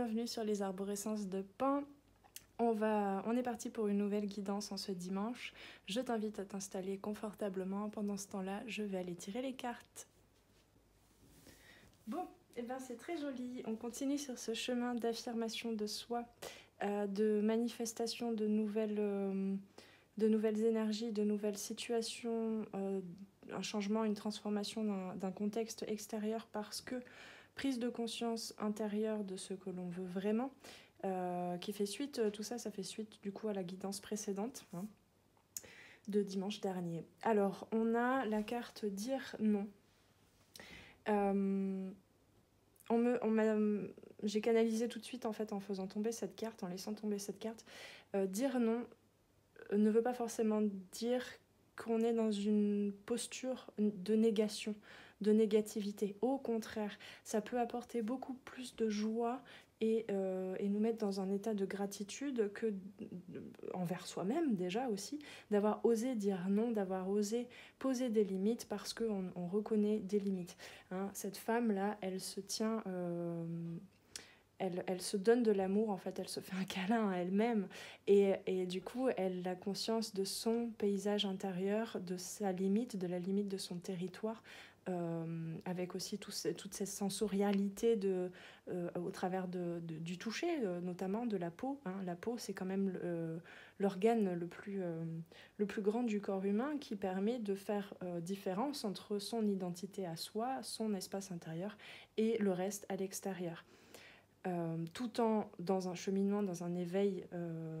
bienvenue sur les arborescences de Pan. On est parti pour une nouvelle guidance en ce dimanche. Je t'invite à t'installer confortablement. Pendant ce temps-là, je vais aller tirer les cartes. Bon, et ben c'est très joli. On continue sur ce chemin d'affirmation de soi, de manifestation de nouvelles énergies, de nouvelles situations, un changement, une transformation d'un contexte extérieur parce que prise de conscience intérieure de ce que l'on veut vraiment, qui fait suite, tout ça, ça fait suite du coup à la guidance précédente de dimanche dernier. Alors, on a la carte dire non. J'ai canalisé tout de suite en fait en faisant tomber cette carte, en laissant tomber cette carte. Dire non ne veut pas forcément dire qu'on est dans une posture de négation, de négativité. Au contraire, ça peut apporter beaucoup plus de joie et nous mettre dans un état de gratitude que envers soi-même déjà aussi, d'avoir osé dire non, d'avoir osé poser des limites parce qu'on reconnaît des limites. Hein, cette femme-là, elle se tient... Elle se donne de l'amour, en fait, elle se fait un câlin à elle-même et du coup, elle a conscience de son paysage intérieur, de sa limite, de la limite de son territoire, avec aussi toute cette sensorialité au travers du toucher, notamment de la peau. Hein. La peau, c'est quand même l'organe le plus grand du corps humain qui permet de faire différence entre son identité à soi, son espace intérieur et le reste à l'extérieur. Tout en dans un cheminement, dans un éveil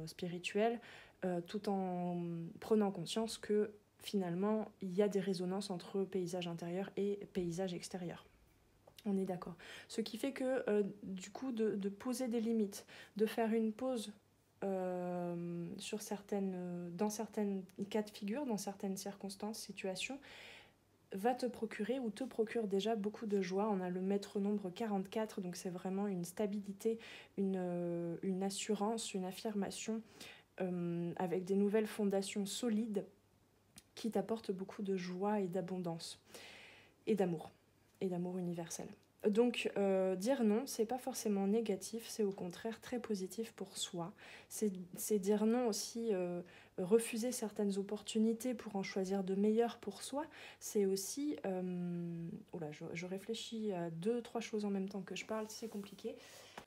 spirituel, tout en prenant conscience que finalement il y a des résonances entre paysage intérieur et paysage extérieur. On est d'accord. Ce qui fait que du coup de poser des limites, de faire une pause sur dans certaines cas de figure, dans certaines circonstances, situations, va te procurer ou te procure déjà beaucoup de joie. On a le maître nombre 44, donc c'est vraiment une stabilité, une assurance, une affirmation avec des nouvelles fondations solides qui t'apportent beaucoup de joie et d'abondance et d'amour universel. Donc dire non, c'est pas forcément négatif, c'est au contraire très positif pour soi. C'est dire non aussi, refuser certaines opportunités pour en choisir de meilleures pour soi. C'est aussi... je réfléchis à 2-3 choses en même temps que je parle, c'est compliqué.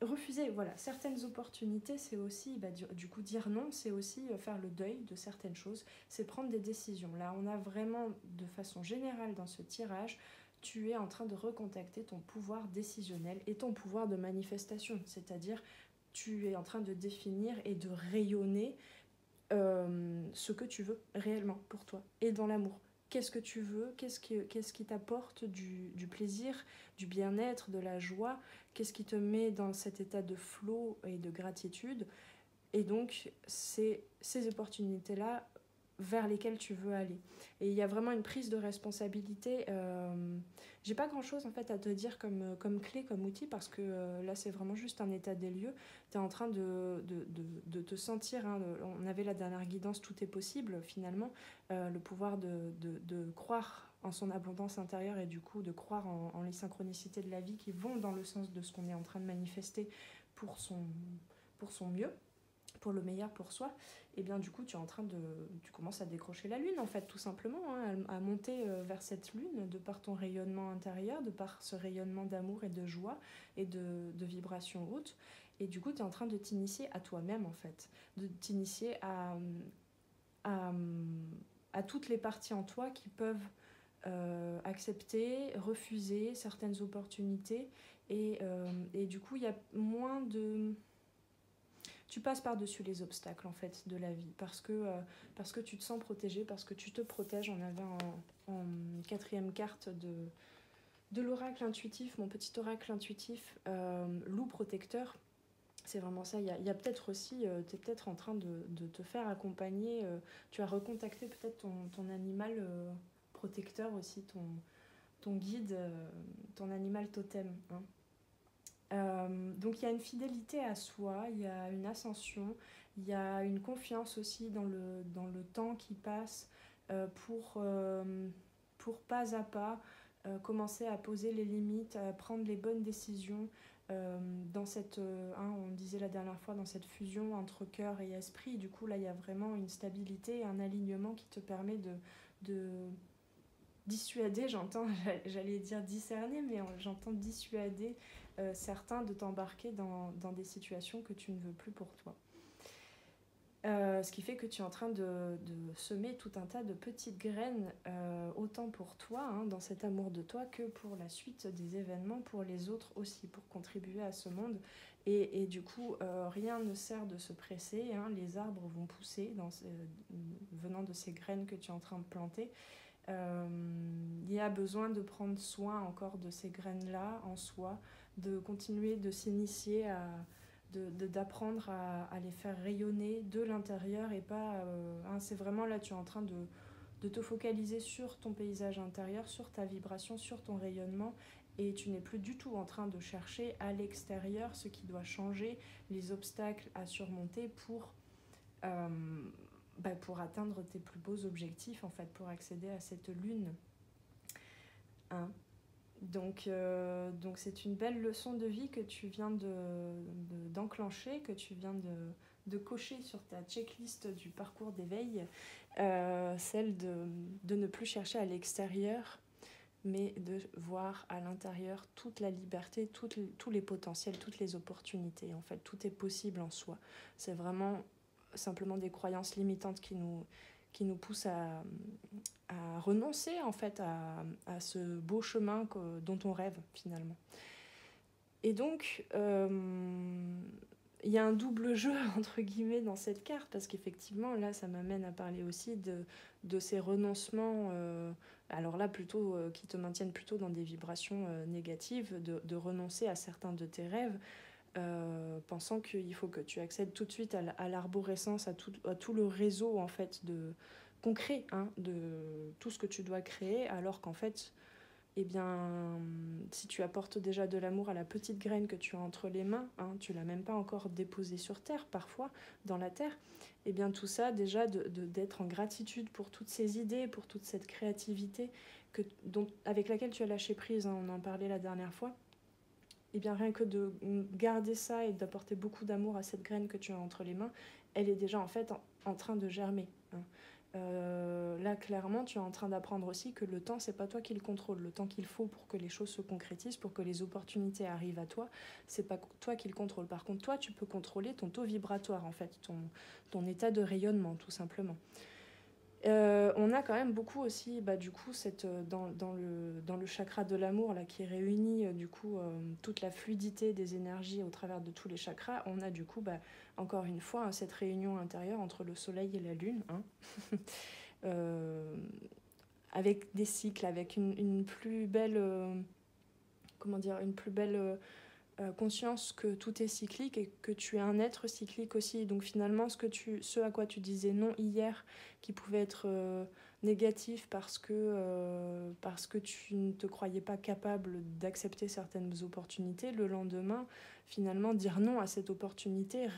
Refuser certaines opportunités, c'est aussi, du coup dire non, c'est aussi faire le deuil de certaines choses, c'est prendre des décisions. Là, on a vraiment, de façon générale dans ce tirage, tu es en train de recontacter ton pouvoir décisionnel et ton pouvoir de manifestation, c'est-à-dire tu es en train de définir et de rayonner ce que tu veux réellement pour toi et dans l'amour. Qu'est-ce que tu veux, qu'est-ce qui t'apporte du plaisir, du bien-être, de la joie, qu'est-ce qui te met dans cet état de flow et de gratitude. Et donc, c'est ces opportunités-là vers lesquelles tu veux aller. Et il y a vraiment une prise de responsabilité. J'ai pas grand-chose en fait à te dire comme clé, comme outil, parce que là, c'est vraiment juste un état des lieux. Tu es en train de te sentir, hein, on avait la dernière guidance, tout est possible finalement, le pouvoir de croire en son abondance intérieure et du coup de croire en les synchronicités de la vie qui vont dans le sens de ce qu'on est en train de manifester pour son mieux, pour le meilleur pour soi. Et bien du coup tu commences à décrocher la lune en fait, tout simplement, hein, à monter vers cette lune de par ton rayonnement intérieur, de par ce rayonnement d'amour et de joie et de vibrations hautes. Et du coup tu es en train de t'initier à toi-même en fait, de t'initier à toutes les parties en toi qui peuvent accepter, refuser certaines opportunités et du coup il y a moins de... Tu passes par-dessus les obstacles en fait de la vie parce que tu te sens protégé, parce que tu te protèges. On avait en quatrième carte de l'oracle intuitif, mon petit oracle intuitif, loup protecteur. C'est vraiment ça. Il y a peut-être aussi, tu es peut-être en train de te faire accompagner, tu as recontacté peut-être ton animal protecteur aussi, ton guide, ton animal totem, hein. Donc il y a une fidélité à soi, il y a une ascension, il y a une confiance aussi dans le temps qui passe pour pas à pas commencer à poser les limites, à prendre les bonnes décisions, dans cette, on disait la dernière fois, dans cette fusion entre cœur et esprit. Du coup, là, il y a vraiment une stabilité, un alignement qui te permet de dissuader, j'entends, j'allais dire discerner, mais j'entends dissuader certains de t'embarquer dans des situations que tu ne veux plus pour toi. Ce qui fait que tu es en train de semer tout un tas de petites graines, autant pour toi, dans cet amour de toi, que pour la suite des événements, pour les autres aussi, pour contribuer à ce monde. Et du coup, rien ne sert de se presser, les arbres vont pousser venant de ces graines que tu es en train de planter. Il y a besoin de prendre soin encore de ces graines-là en soi, de continuer de s'initier d'apprendre à les faire rayonner de l'intérieur et pas... c'est vraiment là, tu es en train de te focaliser sur ton paysage intérieur, sur ta vibration, sur ton rayonnement, et tu n'es plus du tout en train de chercher à l'extérieur ce qui doit changer, les obstacles à surmonter pour atteindre tes plus beaux objectifs, en fait, pour accéder à cette lune. Donc c'est une belle leçon de vie que tu viens d'enclencher, que tu viens de cocher sur ta checklist du parcours d'éveil, celle de ne plus chercher à l'extérieur, mais de voir à l'intérieur toute la liberté, tous les potentiels, toutes les opportunités. En fait, tout est possible en soi. C'est vraiment simplement des croyances limitantes qui nous poussent à renoncer en fait à ce beau chemin dont on rêve finalement. Et donc, il y a un double jeu entre guillemets dans cette carte, parce qu'effectivement là ça m'amène à parler aussi de ces renoncements, alors là plutôt qui te maintiennent plutôt dans des vibrations négatives, de renoncer à certains de tes rêves, pensant qu'il faut que tu accèdes tout de suite à l'arborescence, à tout le réseau en fait concret, de tout ce que tu dois créer, alors qu'en fait, eh bien, si tu apportes déjà de l'amour à la petite graine que tu as entre les mains, tu l'as même pas encore déposée sur terre, parfois, dans la terre, eh bien tout ça, déjà, d'être en gratitude pour toutes ces idées, pour toute cette créativité avec laquelle tu as lâché prise, on en parlait la dernière fois, et bien rien que de garder ça et d'apporter beaucoup d'amour à cette graine que tu as entre les mains, elle est déjà en fait en train de germer. Là, clairement, tu es en train d'apprendre aussi que le temps, c'est pas toi qui le contrôle. Le temps qu'il faut pour que les choses se concrétisent, pour que les opportunités arrivent à toi, c'est pas toi qui le contrôle. Par contre, toi, tu peux contrôler ton taux vibratoire, en fait, ton état de rayonnement, tout simplement. On a quand même beaucoup aussi, du coup, dans le chakra de l'amour là, qui réunit du coup toute la fluidité des énergies au travers de tous les chakras. On a du coup, encore une fois, cette réunion intérieure entre le soleil et la lune, avec des cycles, avec une plus belle, une plus belle conscience que tout est cyclique et que tu es un être cyclique aussi. Donc finalement, ce à quoi tu disais non hier, qui pouvait être négatif parce que tu ne te croyais pas capable d'accepter certaines opportunités, le lendemain, finalement, dire non à cette opportunité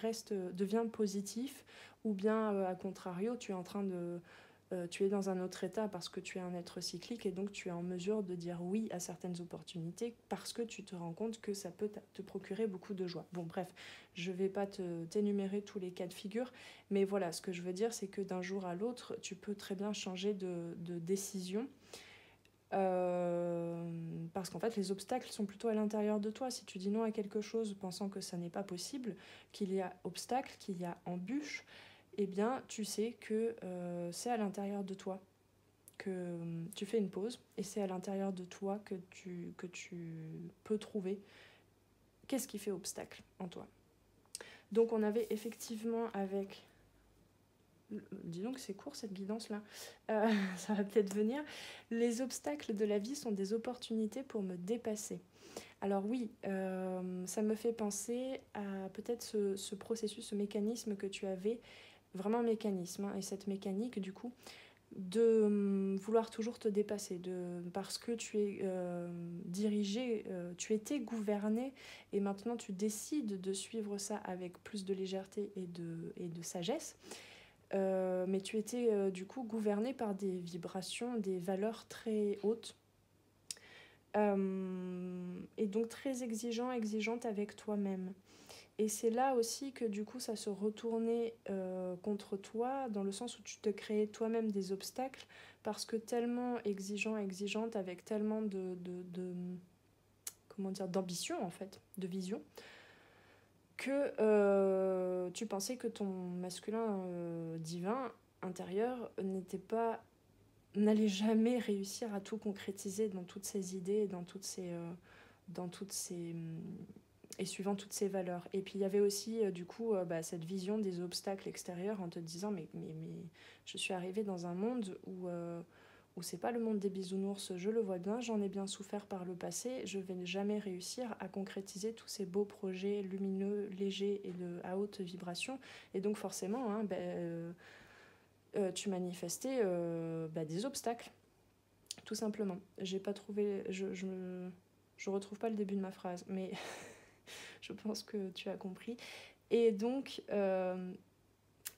devient positif, ou bien, à contrario, tu es dans un autre état parce que tu es un être cyclique, et donc tu es en mesure de dire oui à certaines opportunités parce que tu te rends compte que ça peut te procurer beaucoup de joie. Bon, bref, je ne vais pas t'énumérer tous les cas de figure, mais voilà, ce que je veux dire, c'est que d'un jour à l'autre, tu peux très bien changer de décision. Parce qu'en fait les obstacles sont plutôt à l'intérieur de toi. Si tu dis non à quelque chose pensant que ça n'est pas possible, qu'il y a obstacle, qu'il y a embûche, eh bien tu sais que c'est à l'intérieur de toi que tu fais une pause, et c'est à l'intérieur de toi que tu peux trouver qu'est-ce qui fait obstacle en toi. Donc on avait effectivement avec... Dis donc, c'est court cette guidance-là. Ça va peut-être venir. Les obstacles de la vie sont des opportunités pour me dépasser. Alors oui, ça me fait penser à peut-être ce processus, ce mécanisme que tu avais, vraiment mécanisme, et cette mécanique du coup, de vouloir toujours te dépasser, parce que tu es dirigé, tu étais gouverné, et maintenant tu décides de suivre ça avec plus de légèreté et de sagesse. Mais tu étais du coup gouverné par des vibrations, des valeurs très hautes, Et donc très exigeante avec toi-même. Et c'est là aussi que du coup ça se retournait contre toi, dans le sens où tu te créais toi-même des obstacles, parce que tellement exigeante, avec tellement comment dire, d'ambition en fait, de vision, que tu pensais que ton masculin divin intérieur n'allait jamais réussir à tout concrétiser dans toutes ses idées, dans toutes ces et suivant toutes ces valeurs. Et puis il y avait aussi du coup cette vision des obstacles extérieurs, en te disant mais je suis arrivée dans un monde où c'est pas le monde des bisounours, je le vois bien, j'en ai bien souffert par le passé, je vais jamais réussir à concrétiser tous ces beaux projets lumineux, légers et à haute vibration. Et donc forcément, hein, tu manifestais des obstacles, tout simplement. J'ai pas trouvé, je retrouve pas le début de ma phrase, mais je pense que tu as compris. Et donc, il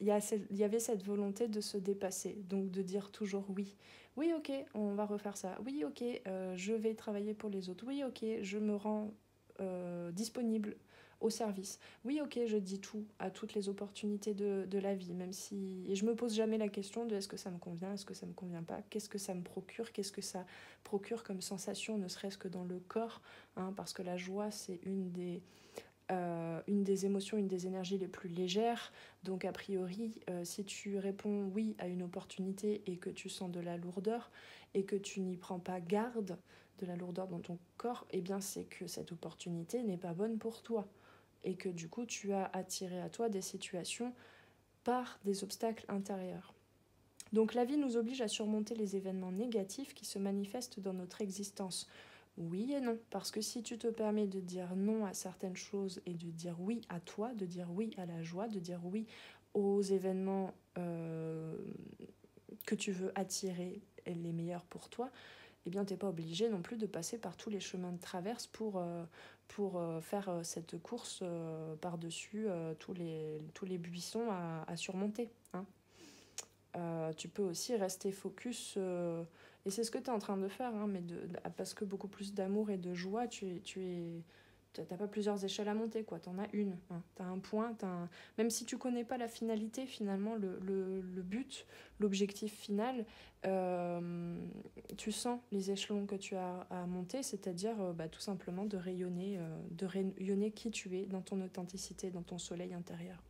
y avait cette volonté de se dépasser, donc de dire toujours oui. Oui, ok, on va refaire ça. Oui, ok, je vais travailler pour les autres. Oui, ok, je me rends disponible au service. Oui, ok, je dis tout à toutes les opportunités de la vie, même si... Et je me pose jamais la question de est-ce que ça me convient, est-ce que ça me convient pas, qu'est-ce que ça me procure, qu'est-ce que ça procure comme sensation, ne serait-ce que dans le corps, hein, parce que la joie, c'est une des émotions, une des énergies les plus légères. Donc a priori, si tu réponds oui à une opportunité et que tu sens de la lourdeur et que tu n'y prends pas garde, de la lourdeur dans ton corps, eh bien c'est que cette opportunité n'est pas bonne pour toi. Et que du coup, tu as attiré à toi des situations par des obstacles intérieurs. Donc la vie nous oblige à surmonter les événements négatifs qui se manifestent dans notre existence. Oui et non, parce que si tu te permets de dire non à certaines choses et de dire oui à toi, de dire oui à la joie, de dire oui aux événements que tu veux attirer les meilleurs pour toi, eh bien t'es pas obligé non plus de passer par tous les chemins de traverse pour faire cette course par-dessus tous les buissons à surmonter. Hein. Tu peux aussi rester focus, et c'est ce que tu es en train de faire, hein, mais parce que beaucoup plus d'amour et de joie, t'as pas plusieurs échelles à monter, quoi. T'en as une. Hein. T'as un point, même si tu connais pas la finalité, finalement, le but, l'objectif final, tu sens les échelons que tu as à monter, c'est-à-dire tout simplement de rayonner qui tu es dans ton authenticité, dans ton soleil intérieur.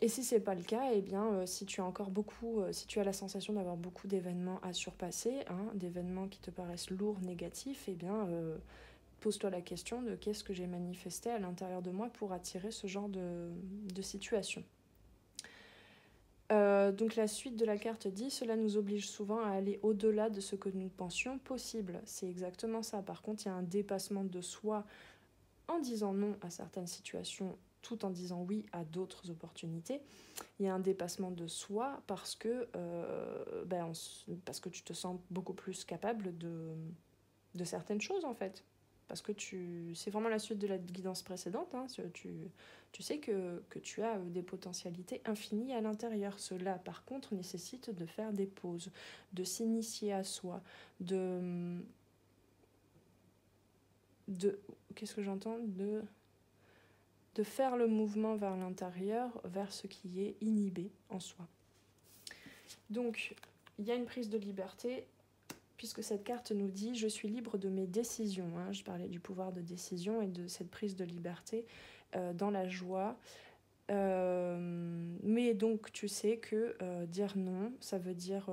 Et si c'est pas le cas, eh bien, si tu as la sensation d'avoir beaucoup d'événements à surpasser, hein, d'événements qui te paraissent lourds, négatifs, eh bien, pose-toi la question de qu'est-ce que j'ai manifesté à l'intérieur de moi pour attirer ce genre de situation. Donc la suite de la carte dit « Cela nous oblige souvent à aller au-delà de ce que nous pensions possible ». C'est exactement ça. Par contre, il y a un dépassement de soi en disant non à certaines situations tout en disant oui à d'autres opportunités. Il y a un dépassement de soi parce que tu te sens beaucoup plus capable de certaines choses, en fait. Parce que c'est vraiment la suite de la guidance précédente. Hein. Tu sais que tu as des potentialités infinies à l'intérieur. Cela, par contre, nécessite de faire des pauses, de s'initier à soi, qu'est-ce que j'entends de faire le mouvement vers l'intérieur, vers ce qui est inhibé en soi. Donc, il y a une prise de liberté, puisque cette carte nous dit « Je suis libre de mes décisions ». Hein. Je parlais du pouvoir de décision et de cette prise de liberté dans la joie. Mais donc, tu sais que dire non, ça veut dire...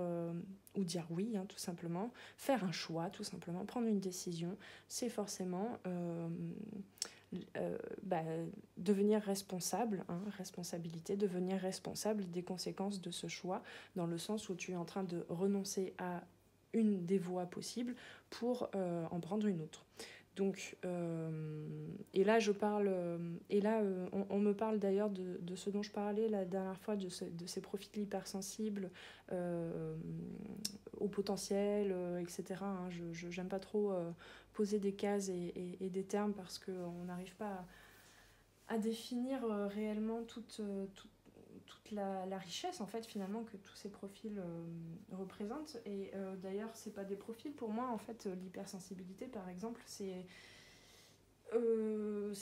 ou dire oui, hein, tout simplement. Faire un choix, tout simplement. Prendre une décision, c'est forcément... devenir responsable, hein, responsabilité, devenir responsable des conséquences de ce choix, dans le sens où tu es en train de renoncer à une des voies possibles pour en prendre une autre. Donc, et là, on me parle d'ailleurs de ce dont je parlais la dernière fois, de ces profils hypersensibles au potentiel, etc. Hein. Je n'aime pas trop poser des cases et des termes parce qu'on n'arrive pas à définir réellement toute la richesse en fait finalement que tous ces profils représentent. Et d'ailleurs, c'est pas des profils pour moi en fait. L'hypersensibilité par exemple, c'est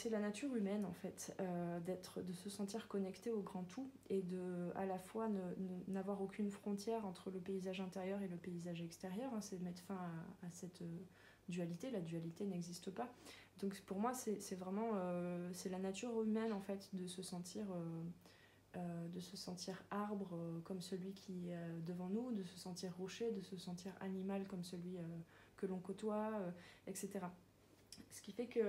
la nature humaine en fait, de se sentir connecté au grand tout et de à la fois n'avoir aucune frontière entre le paysage intérieur et le paysage extérieur, hein. C'est mettre fin à cette dualité. La dualité n'existe pas. Donc pour moi, c'est vraiment c'est la nature humaine en fait de se sentir arbre comme celui qui est devant nous, de se sentir rocher, de se sentir animal comme celui que l'on côtoie, etc. Ce qui fait que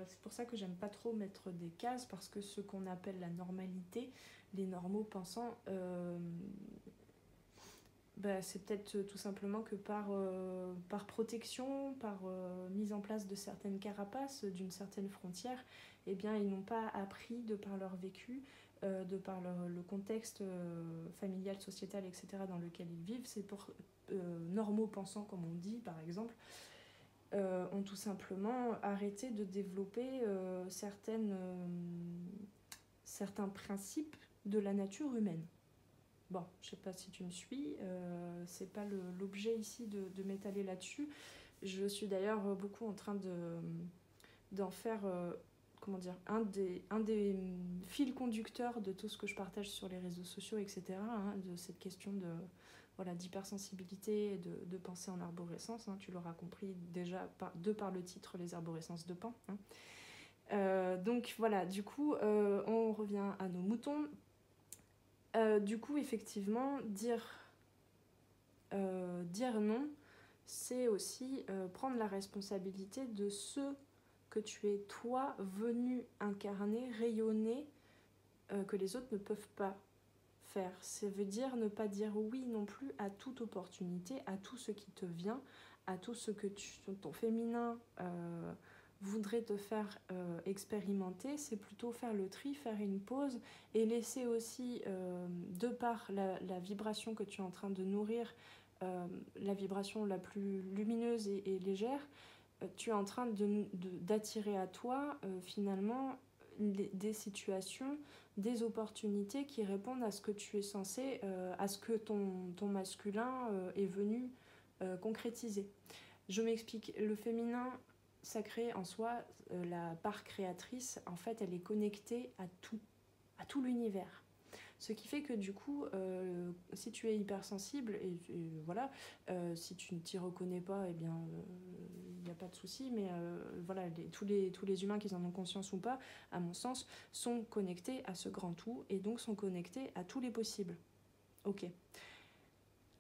c'est pour ça que j'aime pas trop mettre des cases, parce que ce qu'on appelle la normalité, les normaux pensants, c'est peut-être tout simplement que par protection, par mise en place de certaines carapaces, d'une certaine frontière, eh bien, ils n'ont pas appris de par leur vécu, de par le contexte familial, sociétal, etc. dans lequel ils vivent. C'est pour normaux pensants, comme on dit, par exemple, ont tout simplement arrêté de développer certains principes de la nature humaine. Bon, je sais pas si tu me suis, c'est pas l'objet ici de m'étaler là-dessus. Je suis d'ailleurs beaucoup en train d'en faire comment dire, un des fils conducteurs de tout ce que je partage sur les réseaux sociaux, etc., hein, de cette question d'hypersensibilité et de pensée en arborescence, hein. Tu l'auras compris déjà par le titre, les arborescences de Pan, hein. Donc voilà, du coup, on revient à nos moutons. Du coup, effectivement, dire non, c'est aussi prendre la responsabilité de ce que tu es toi venu incarner, rayonner, que les autres ne peuvent pas faire. Ça veut dire ne pas dire oui non plus à toute opportunité, à tout ce qui te vient, à tout ce que ton féminin voudrait te faire expérimenter. C'est plutôt faire le tri, faire une pause et laisser aussi, de par la vibration que tu es en train de nourrir, la vibration la plus lumineuse et légère, tu es en train d'attirer à toi finalement des situations, des opportunités qui répondent à ce que tu es censé, à ce que ton masculin est venu concrétiser. Je m'explique, le féminin sacré en soi, la part créatrice, en fait, elle est connectée à tout l'univers. Ce qui fait que du coup, si tu es hypersensible, et voilà, si tu ne t'y reconnais pas, eh bien, il n'y a pas de souci, mais voilà, tous les humains, qu'ils en ont conscience ou pas, à mon sens, sont connectés à ce grand tout, et donc sont connectés à tous les possibles. Ok.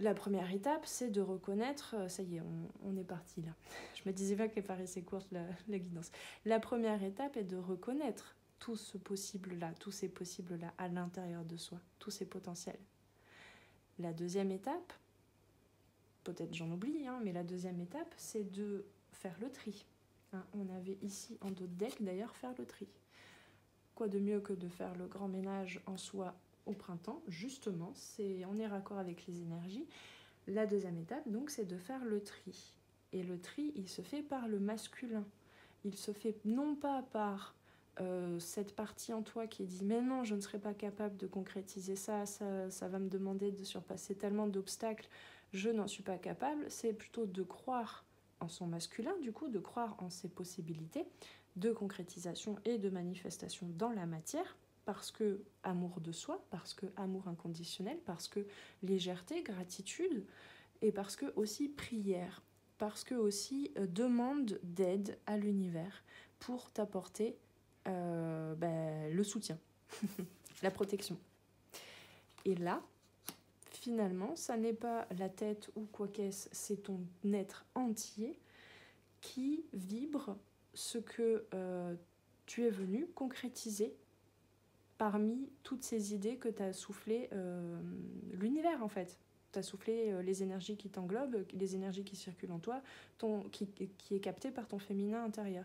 La première étape, c'est de reconnaître, ça y est, on est parti là. Je me disais pas qu'elle paraissait courte la guidance. La première étape est de reconnaître tout ce possible-là, tous ces possibles-là à l'intérieur de soi, tous ces potentiels. La deuxième étape, peut-être j'en oublie, hein, mais la deuxième étape, c'est de faire le tri. Hein, on avait ici en dos de deck d'ailleurs faire le tri. Quoi de mieux que de faire le grand ménage en soi au printemps, justement, on est raccord avec les énergies. La deuxième étape, donc, c'est de faire le tri. Et le tri, il se fait par le masculin. Il se fait non pas par cette partie en toi qui dit « mais non, je ne serai pas capable de concrétiser ça va me demander de surpasser tellement d'obstacles, je n'en suis pas capable », c'est plutôt de croire en son masculin, du coup, de croire en ses possibilités de concrétisation et de manifestation dans la matière, parce que amour de soi, parce que amour inconditionnel, parce que légèreté, gratitude, et parce que aussi prière, parce que aussi demande d'aide à l'univers pour t'apporter le soutien, la protection. Et là, finalement, ça n'est pas la tête ou quoi qu'est-ce, c'est ton être entier qui vibre ce que tu es venu concrétiser parmi toutes ces idées que t'as soufflé l'univers en fait. T'as soufflé les énergies qui t'englobent, les énergies qui circulent en toi, qui est captée par ton féminin intérieur.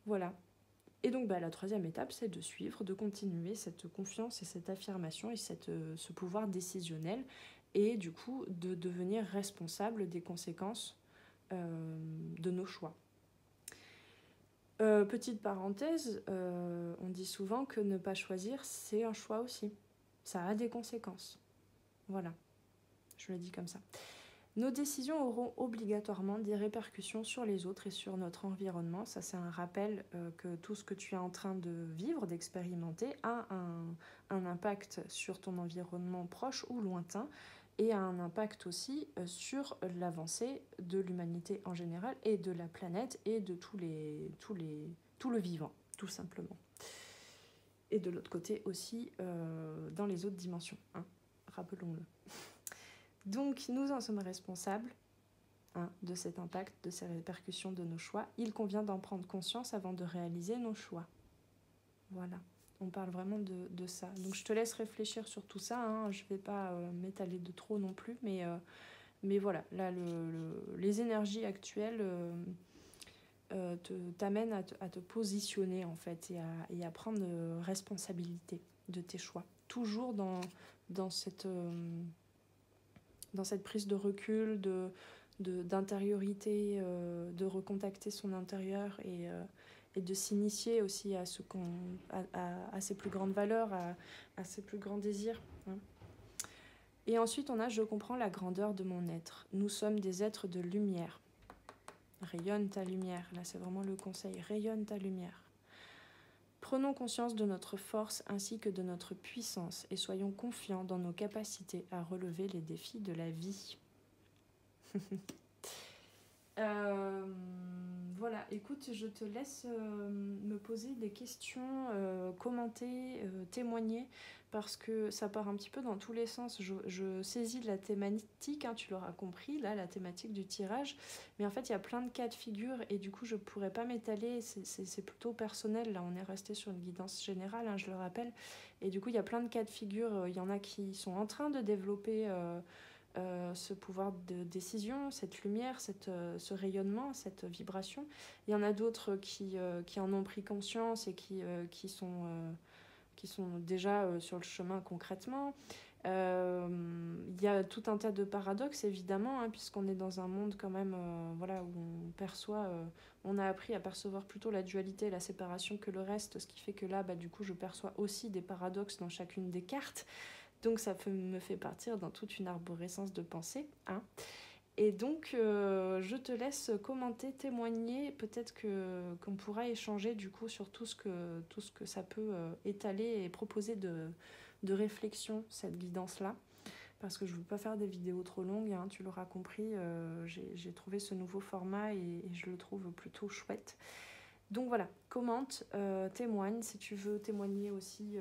Voilà. Et donc la troisième étape, c'est de suivre, de continuer cette confiance et cette affirmation et ce pouvoir décisionnel, et du coup de devenir responsable des conséquences de nos choix. Petite parenthèse, on dit souvent que ne pas choisir, c'est un choix aussi. Ça a des conséquences. Voilà, je le dis comme ça. Nos décisions auront obligatoirement des répercussions sur les autres et sur notre environnement. Ça, c'est un rappel que tout ce que tu es en train de vivre, d'expérimenter, a un impact sur ton environnement proche ou lointain et a un impact aussi sur l'avancée de l'humanité en général et de la planète et de tout le vivant, tout simplement. Et de l'autre côté aussi, dans les autres dimensions, hein, rappelons-le. Donc, nous en sommes responsables de cet impact, de ces répercussions de nos choix. Il convient d'en prendre conscience avant de réaliser nos choix. Voilà, on parle vraiment de ça. Donc, je te laisse réfléchir sur tout ça. Hein. Je ne vais pas m'étaler de trop non plus, mais voilà, là, les énergies actuelles t'amènent à te positionner, en fait, et à prendre responsabilité de tes choix. Toujours dans cette prise de recul, d'intériorité, de recontacter son intérieur et de s'initier aussi à ses plus grandes valeurs, à ses plus grands désirs. Hein. Et ensuite, on a « Je comprends la grandeur de mon être. Nous sommes des êtres de lumière. » Rayonne ta lumière. Là, c'est vraiment le conseil. Rayonne ta lumière. Prenons conscience de notre force ainsi que de notre puissance et soyons confiants dans nos capacités à relever les défis de la vie. Voilà, écoute, je te laisse me poser des questions, commenter, témoigner, parce que ça part un petit peu dans tous les sens. Je saisis de la thématique, hein, tu l'auras compris, là, la thématique du tirage, mais en fait, il y a plein de cas de figure, et du coup, je ne pourrais pas m'étaler, c'est plutôt personnel, là, on est resté sur une guidance générale, hein, je le rappelle, et du coup, il y a plein de cas de figure, il y en a qui sont en train de développer ce pouvoir de décision, cette lumière, ce rayonnement, cette vibration. Il y en a d'autres qui en ont pris conscience et qui sont déjà sur le chemin concrètement. Il y a tout un tas de paradoxes, évidemment, hein, puisqu'on est dans un monde quand même voilà, où on perçoit, on a appris à percevoir plutôt la dualité, la séparation que le reste, ce qui fait que là, du coup, je perçois aussi des paradoxes dans chacune des cartes. Donc ça me fait partir dans toute une arborescence de pensée. Hein. Et donc je te laisse commenter, témoigner, peut-être qu'on pourra échanger du coup sur tout ce que ça peut étaler et proposer de réflexion, cette guidance-là. Parce que je ne veux pas faire des vidéos trop longues, hein, tu l'auras compris, j'ai trouvé ce nouveau format et je le trouve plutôt chouette. Donc voilà, commente, témoigne. Si tu veux témoigner aussi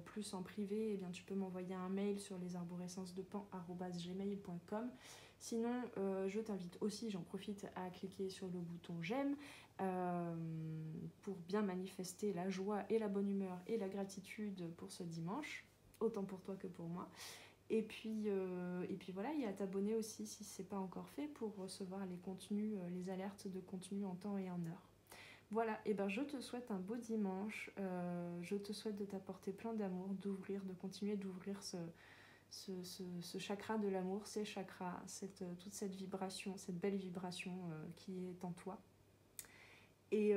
plus en privé, eh bien, tu peux m'envoyer un mail sur lesarborescencesdepan@gmail.com. Sinon, je t'invite aussi, j'en profite, à cliquer sur le bouton j'aime pour bien manifester la joie et la bonne humeur et la gratitude pour ce dimanche, autant pour toi que pour moi. Et puis voilà, il y a à t'abonner aussi si ce n'est pas encore fait pour recevoir les contenus, les alertes de contenu en temps et en heure. Voilà, et je te souhaite un beau dimanche, je te souhaite de t'apporter plein d'amour, de continuer d'ouvrir ce chakra de l'amour, ces chakras, toute cette vibration, cette belle vibration qui est en toi. Et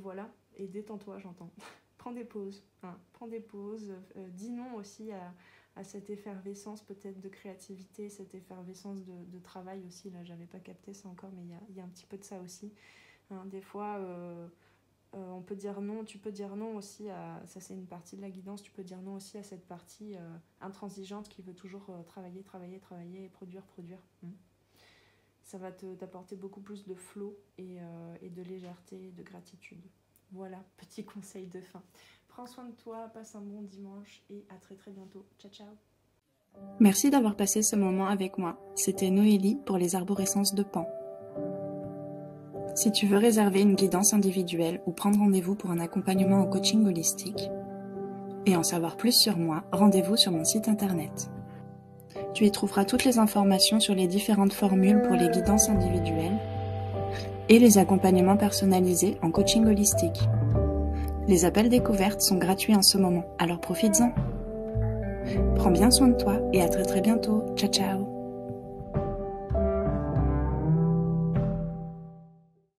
voilà, et détends-toi, j'entends. Prends des pauses, hein, dis non aussi à cette effervescence peut-être de créativité, cette effervescence de travail aussi, là j'avais pas capté ça encore, mais il y a un petit peu de ça aussi. Hein, des fois, on peut dire non, tu peux dire non aussi ça c'est une partie de la guidance, tu peux dire non aussi à cette partie intransigeante qui veut toujours travailler et produire. Ça va t'apporter beaucoup plus de flow et de légèreté, de gratitude. Voilà, petit conseil de fin. Prends soin de toi, passe un bon dimanche et à très très bientôt. Ciao ciao. Merci d'avoir passé ce moment avec moi. C'était Noélie pour les arborescences de Pan. Si tu veux réserver une guidance individuelle ou prendre rendez-vous pour un accompagnement en coaching holistique et en savoir plus sur moi, rendez-vous sur mon site internet. Tu y trouveras toutes les informations sur les différentes formules pour les guidances individuelles et les accompagnements personnalisés en coaching holistique. Les appels découvertes sont gratuits en ce moment, alors profites-en. Prends bien soin de toi et à très très bientôt. Ciao ciao.